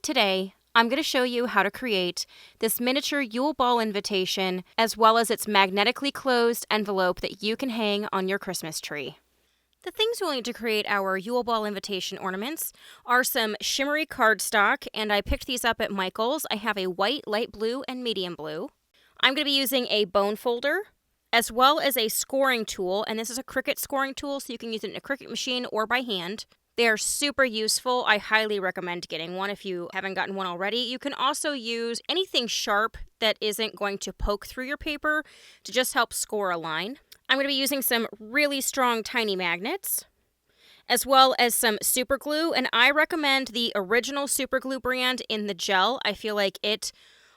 Today, I'm going to show you how to create this miniature Yule ball invitation as well as its magnetically closed envelope that you can hang on your Christmas tree. The things we'll need to create our Yule ball invitation ornaments are some shimmery cardstock, and I picked these up at Michael's. I have a white, light blue, and medium blue. I'm going to be using a bone folder as well as a scoring tool, and this is a Cricut scoring tool, so you can use it in a Cricut machine or by hand. They are super useful. I highly recommend getting one if you haven't gotten one already. You can also use anything sharp that isn't going to poke through your paper to just help score a line. I'm going to be using some really strong tiny magnets, as well as some super glue, and I recommend the original super glue brand in the gel. I feel like it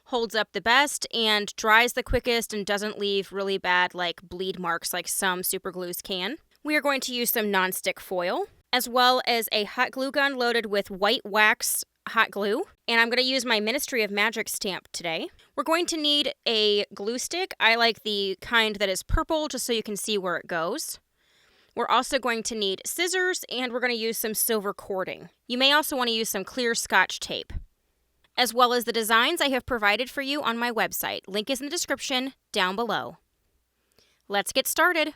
holds up the best and dries the quickest and doesn't leave really bad bleed marks like some super glues can. We are going to use some nonstick foil, as well as a hot glue gun loaded with white wax hot glue. And I'm going to use my Ministry of Magic stamp today. We're going to need a glue stick. I like the kind that is purple just so you can see where it goes. We're also going to need scissors, and we're going to use some silver cording. You may also want to use some clear Scotch tape, as well as the designs I have provided for you on my website. Link is in the description down below. Let's get started.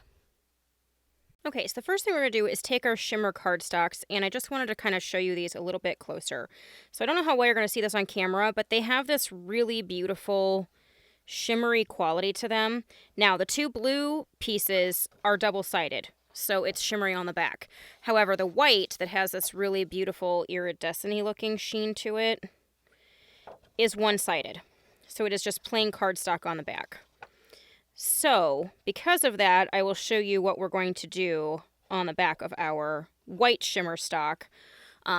Okay, so the first thing we're going to do is take our shimmer cardstocks, and I just wanted to kind of show you these a little bit closer. So I don't know how well you're going to see this on camera, but they have this really beautiful shimmery quality to them. Now, the two blue pieces are double-sided, so it's shimmery on the back. However, the white that has this really beautiful iridescent-y looking sheen to it is one-sided. So it is just plain cardstock on the back. So, because of that, I will show you what we're going to do on the back of our white shimmer stock,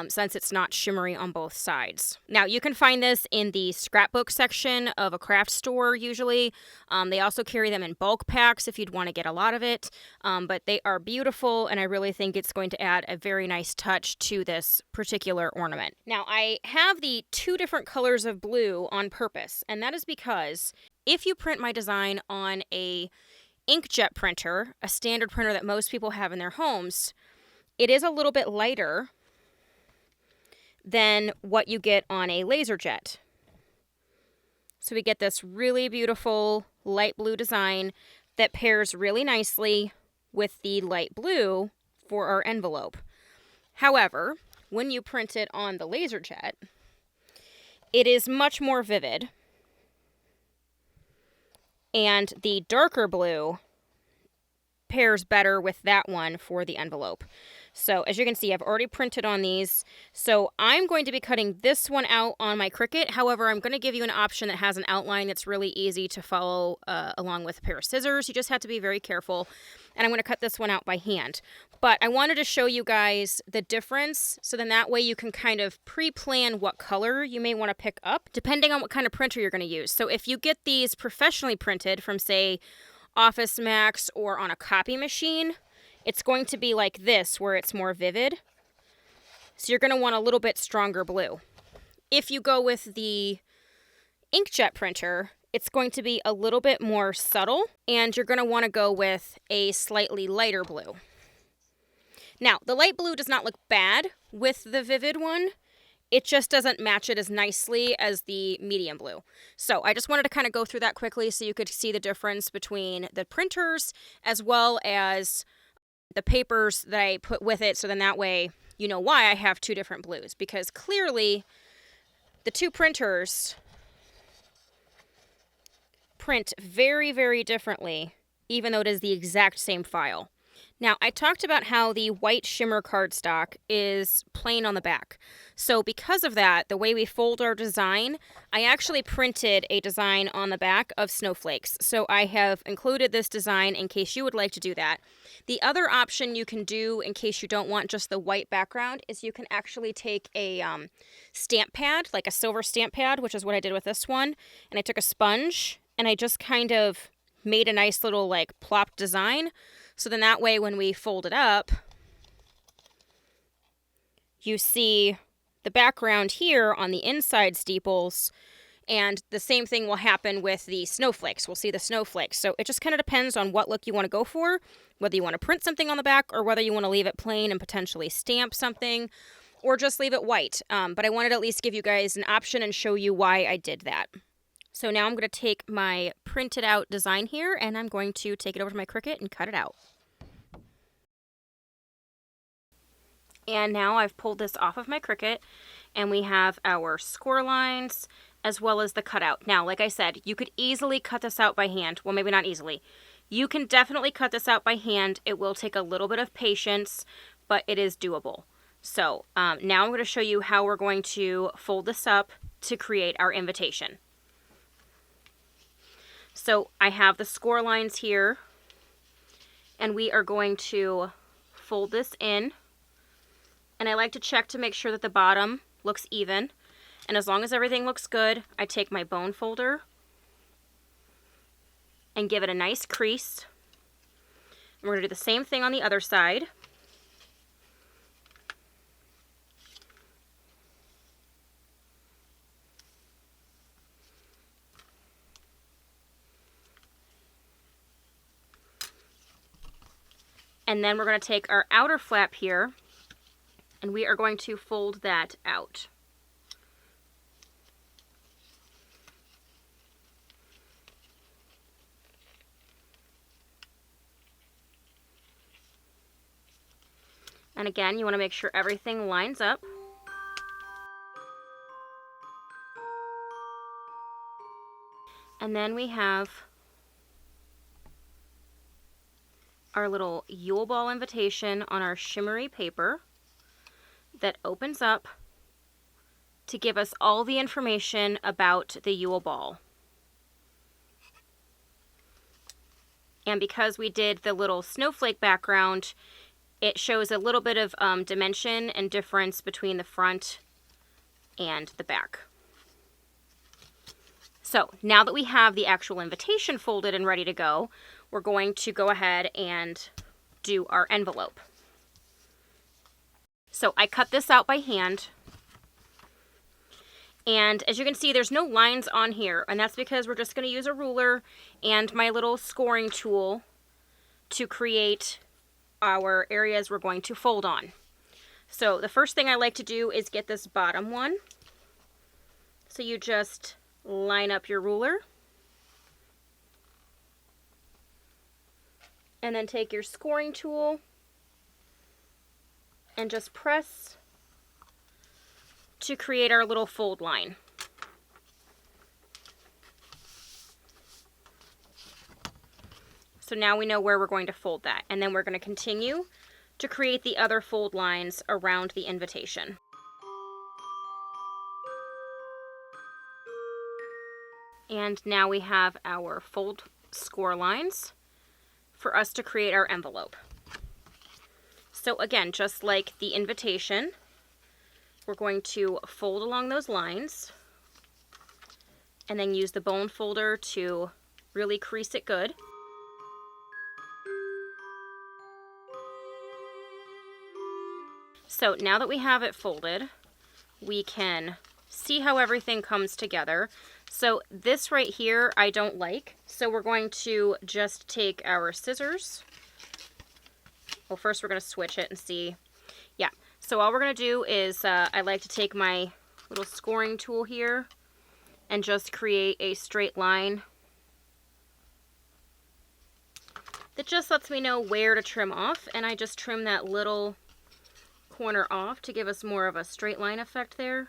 since it's not shimmery on both sides. Now, you can find this in the scrapbook section of a craft store, usually. They also carry them in bulk packs if you'd want to get a lot of it, but they are beautiful, and I really think it's going to add a very nice touch to this particular ornament. Now, I have the two different colors of blue on purpose, and that is because if you print my design on a inkjet printer, a standard printer that most people have in their homes, it is a little bit lighter than what you get on a laser jet. So we get this really beautiful light blue design that pairs really nicely with the light blue for our envelope. However, when you print it on the laser jet, it is much more vivid, and the darker blue pairs better with that one for the envelope. So as you can see, I've already printed on these. So I'm going to be cutting this one out on my Cricut. However, I'm going to give you an option that has an outline that's really easy to follow along with a pair of scissors. You just have to be very careful. And I'm going to cut this one out by hand. But I wanted to show you guys the difference, so then that way you can kind of pre-plan what color you may want to pick up, depending on what kind of printer you're going to use. So if you get these professionally printed from, say, Office Max or on a copy machine, it's going to be like this, where it's more vivid. So you're going to want a little bit stronger blue. If you go with the inkjet printer, it's going to be a little bit more subtle, and you're going to want to go with a slightly lighter blue. Now, the light blue does not look bad with the vivid one. It just doesn't match it as nicely as the medium blue. So I just wanted to kind of go through that quickly so you could see the difference between the printers as well as the papers that I put with it, so then that way you know why I have two different blues. Because clearly the two printers print very, very differently, even though it is the exact same file. Now, I talked about how the white shimmer cardstock is plain on the back. So because of that, the way we fold our design, I actually printed a design on the back of snowflakes. So I have included this design in case you would like to do that. The other option you can do in case you don't want just the white background is you can actually take a stamp pad, like a silver stamp pad, which is what I did with this one. And I took a sponge and I just kind of made a nice little plop design. So then that way when we fold it up, you see the background here on the inside steeples, and the same thing will happen with the snowflakes. We'll see the snowflakes. So it just kind of depends on what look you want to go for, whether you want to print something on the back or whether you want to leave it plain and potentially stamp something. or just leave it white. But I wanted to at least give you guys an option and show you why I did that. So now I'm going to take my printed out design here and I'm going to take it over to my Cricut and cut it out. And now I've pulled this off of my Cricut and we have our score lines as well as the cutout. Now, like I said, you could easily cut this out by hand. Well, maybe not easily. You can definitely cut this out by hand. It will take a little bit of patience, but it is doable. So now I'm going to show you how we're going to fold this up to create our invitation. So I have the score lines here, and we are going to fold this in. And I like to check to make sure that the bottom looks even. And as long as everything looks good, I take my bone folder and give it a nice crease. And we're going to do the same thing on the other side. And then we're going to take our outer flap here and we are going to fold that out. And again, you want to make sure everything lines up. And then we have our little Yule Ball invitation on our shimmery paper that opens up to give us all the information about the Yule Ball. And because we did the little snowflake background, it shows a little bit of dimension and difference between the front and the back. So now that we have the actual invitation folded and ready to go, we're going to go ahead and do our envelope. So I cut this out by hand. And as you can see, there's no lines on here, and that's because we're just going to use a ruler and my little scoring tool to create our areas we're going to fold on. So the first thing I like to do is get this bottom one. So you just line up your ruler and then take your scoring tool and just press to create our little fold line. So now we know where we're going to fold that, and then we're going to continue to create the other fold lines around the invitation. And now we have our fold score lines for us to create our envelope. So again, just like the invitation, we're going to fold along those lines and then use the bone folder to really crease it good. So now that we have it folded, we can see how everything comes together. So this right here I don't like, so we're going to just take our scissors. Well, first we're going to switch it and see. Yeah, so all we're going to do is I like to take my little scoring tool here and just create a straight line that just lets me know where to trim off, and I just trim that little corner off to give us more of a straight line effect there.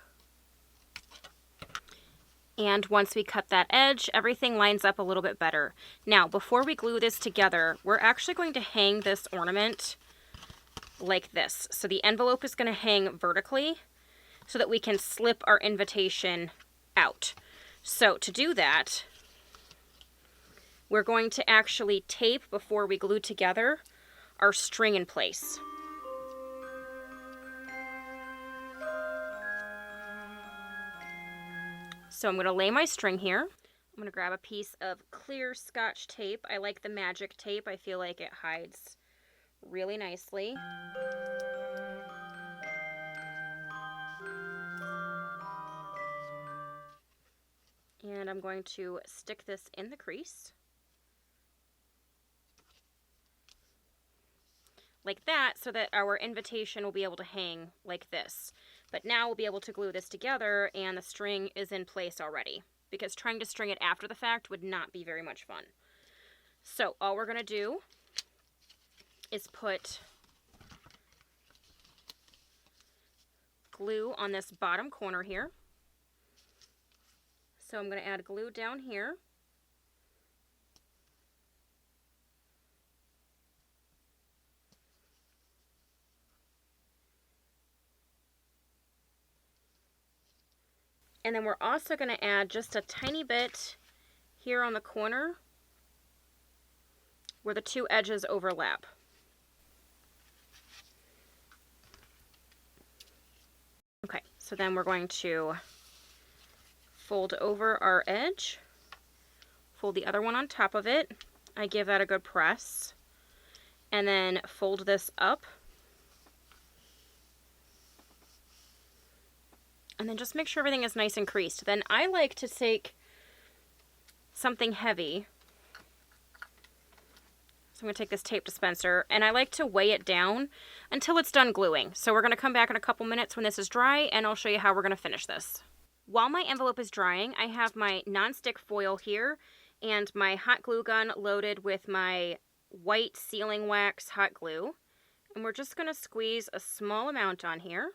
And once we cut that edge, everything lines up a little bit better. Now, before we glue this together, we're actually going to hang this ornament like this. So the envelope is going to hang vertically so that we can slip our invitation out. So to do that, we're going to actually tape, before we glue together, our string in place. So I'm going to lay my string here. I'm going to grab a piece of clear Scotch tape. I like the magic tape. I feel like it hides really nicely. And I'm going to stick this in the crease. like that so that our invitation will be able to hang like this. But now we'll be able to glue this together and the string is in place already, because trying to string it after the fact would not be very much fun. So all we're going to do is put glue on this bottom corner here. So I'm going to add glue down here. And then we're also going to add just a tiny bit here on the corner where the two edges overlap. Okay, so then we're going to fold over our edge, fold the other one on top of it. I give that a good press, and then fold this up. And then just make sure everything is nice and creased. Then I like to take something heavy. So I'm going to take this tape dispenser, and I like to weigh it down until it's done gluing. So we're going to come back in a couple minutes when this is dry, and I'll show you how we're going to finish this. While my envelope is drying, I have my nonstick foil here and my hot glue gun loaded with my white sealing wax hot glue. And we're just going to squeeze a small amount on here.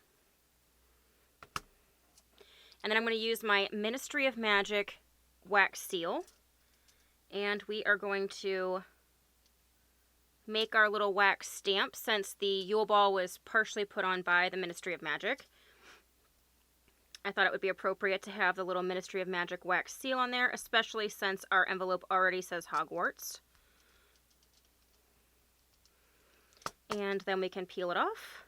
And then I'm going to use my Ministry of Magic wax seal. And we are going to make our little wax stamp, since the Yule Ball was partially put on by the Ministry of Magic. I thought it would be appropriate to have the little Ministry of Magic wax seal on there, especially since our envelope already says Hogwarts. And then we can peel it off.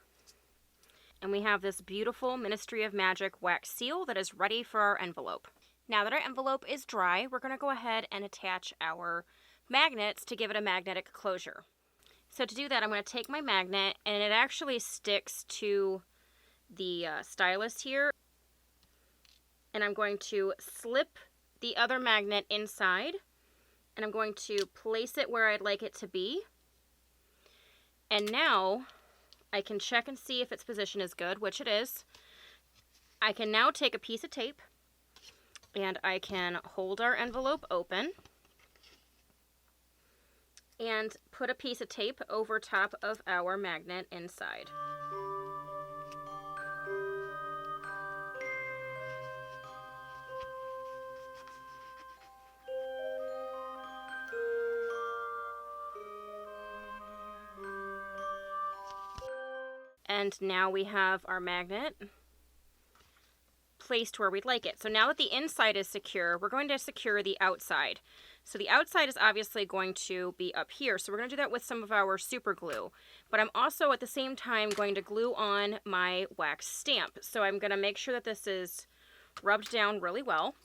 And we have this beautiful Ministry of Magic wax seal that is ready for our envelope. Now that our envelope is dry, we're going to go ahead and attach our magnets to give it a magnetic closure. So to do that, I'm going to take my magnet, and it actually sticks to the stylus here. And I'm going to slip the other magnet inside, and I'm going to place it where I'd like it to be. And now I can check and see if its position is good, which it is. I can now take a piece of tape, and I can hold our envelope open and put a piece of tape over top of our magnet inside. And now we have our magnet placed where we'd like it. So now that the inside is secure, we're going to secure the outside. So the outside is obviously going to be up here. So we're going to do that with some of our super glue. But I'm also at the same time going to glue on my wax stamp. So I'm going to make sure that this is rubbed down really well.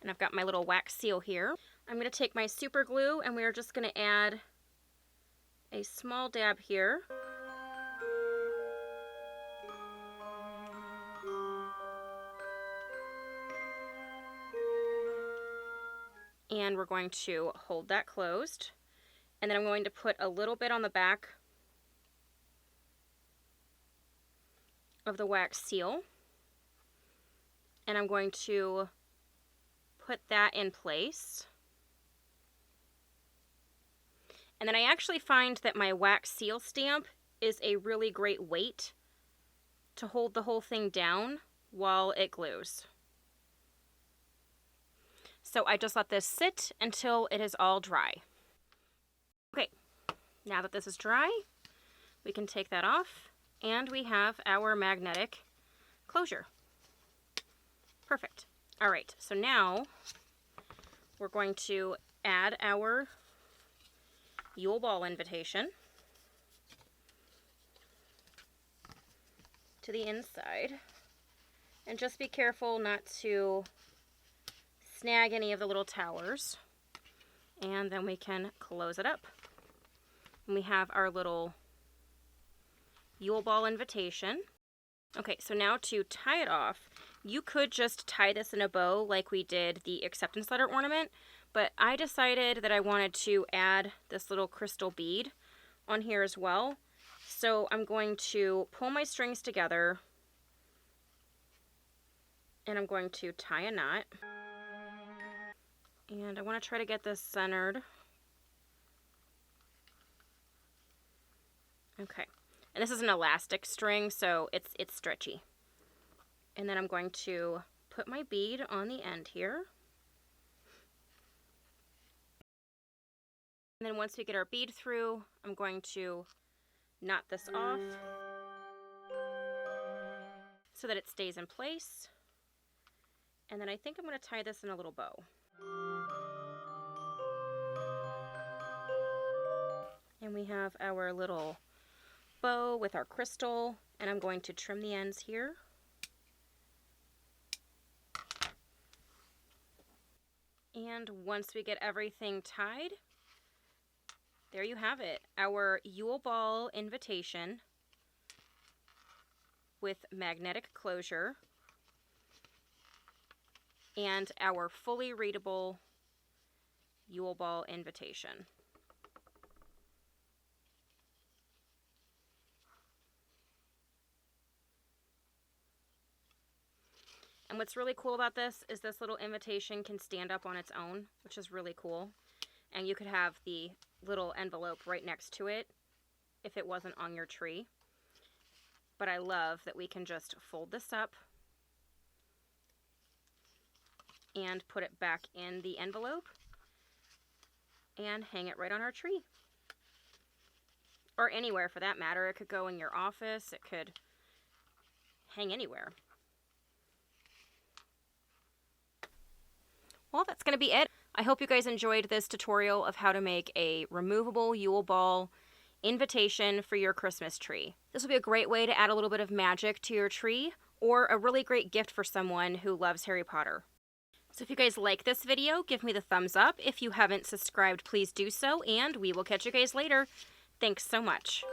And I've got my little wax seal here. I'm going to take my super glue, and we're just going to add a small dab here. And we're going to hold that closed. And then I'm going to put a little bit on the back of the wax seal. And I'm going to put that in place. And then I actually find that my wax seal stamp is a really great weight to hold the whole thing down while it glues. So I just let this sit until it is all dry. Okay, now that this is dry, we can take that off, and we have our magnetic closure. Perfect. All right, so now we're going to add our Yule Ball invitation to the inside, and just be careful not to snag any of the little towers, and then we can close it up. And we have our little Yule Ball invitation. Okay, so now to tie it off, you could just tie this in a bow like we did the acceptance letter ornament, but I decided that I wanted to add this little crystal bead on here as well. So I'm going to pull my strings together and I'm going to tie a knot. And I want to try to get this centered. Okay. And this is an elastic string, so it's stretchy. And then I'm going to put my bead on the end here. And then once we get our bead through, I'm going to knot this off so that it stays in place. And then I think I'm going to tie this in a little bow. And we have our little bow with our crystal, and I'm going to trim the ends here. And once we get everything tied, there you have it, our Yule Ball invitation with magnetic closure and our fully readable Yule Ball invitation. And what's really cool about this is this little invitation can stand up on its own, which is really cool. And you could have the little envelope right next to it if it wasn't on your tree. But I love that we can just fold this up and put it back in the envelope and hang it right on our tree. Or anywhere for that matter. It could go in your office. It could hang anywhere. Well, that's going to be it. I hope you guys enjoyed this tutorial of how to make a removable Yule Ball invitation for your Christmas tree. This will be a great way to add a little bit of magic to your tree, or a really great gift for someone who loves Harry Potter. So if you guys like this video, give me the thumbs up. If you haven't subscribed, please do so, and we will catch you guys later. Thanks so much.